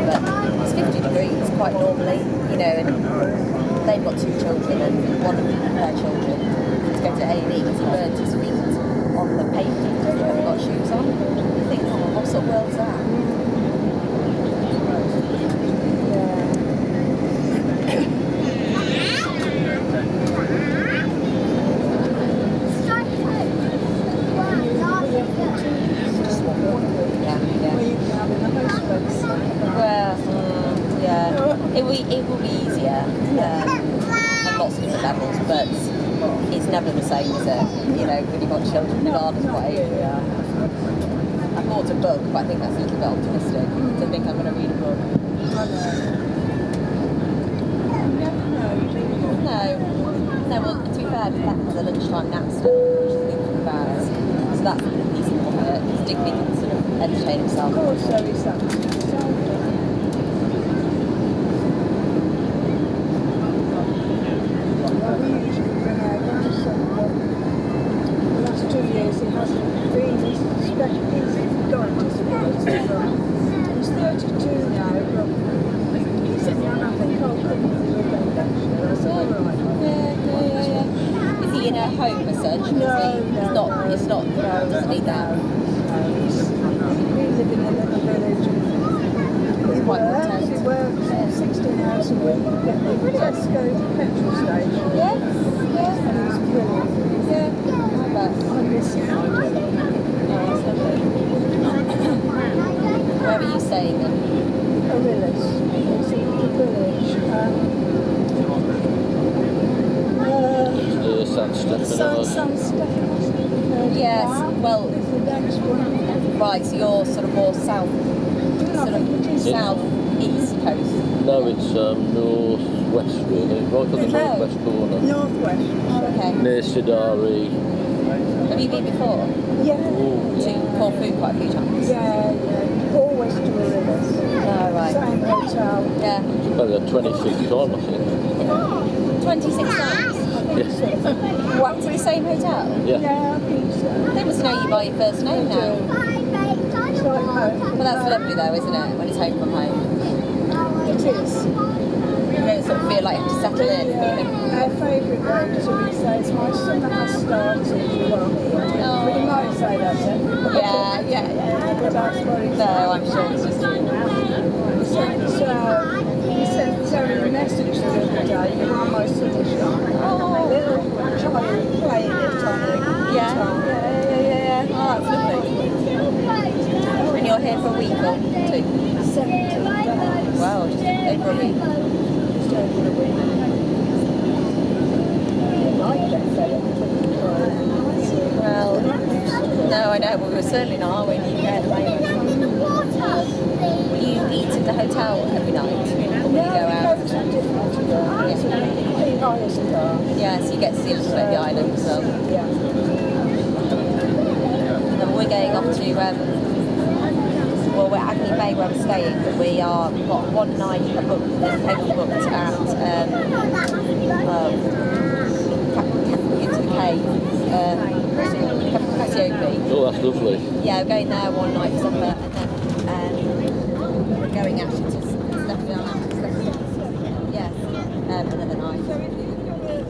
but it's 50 degrees quite normally, you know, and they've got 2 children, and one of their children to go to A&E because he burnt his feet on the pavement because he haven't got shoes on. You think, oh, what sort of world's that? It will be easier on lots of different levels, but it's never the same, is it? You know, when you've got children, regardless of what age they are. I bought a book, but I think that's a little bit optimistic to think I'm going to read a book. No, well, to be fair, Beth has a lunchtime nap still, which is good for the hours. So that's decent for her. Digby can sort of entertain himself. Of course, so is that. Home as such. It's not, doesn't need that. We live in a little village. We work 16 hours a week. Let's go to the petrol station. Yeah. And it's brilliant. Yeah. I miss it. Where are you staying then? Orillis. It's a little village. San Stefano. Yes, well, right, so you're sort of more south east coast. No, it's north-west really, right on the north-west corner. Northwest. Oh, okay. Near Sidari. Have you been before? Yeah. To Corfu quite a few times? Yeah. Always to Orillis. Oh, right. Same hotel. Yeah. It's about 26 times, I think. 26 times? Yeah. What, to the same hotel? Yeah. Yeah, I think so. They must know you by your first name now. It's like home. Well, that's lovely though, isn't it? When it's home from home. It is. You don't sort of feel like you have to settle in. Our favourite road, to we say, is my summer has started. Well, we might say that then. Yeah. But that's what it's No, I'm sure it's just he sent Terry a message the other day, you're almost finished. Oh. Little child playing it on the guitar. Yeah. Oh, that's lovely. And you're here for a week or 2? 17 days. Wow, just over a week. Just over a week. I get fed up with it. Well, no, I know, but we're certainly not, are we, in the UK at the moment? Will you eat at the hotel every night? Or will you go out? Yeah, so you get to see a little bit of the island as well. Yeah. And we're going off to, well, we're at Agony Bay where we're staying, but we've got one night booked at into the cave, Cassiope. Oh, that's lovely. Yeah, we're going there one night for supper, and then we're going actually to Stefano. Yes, another night.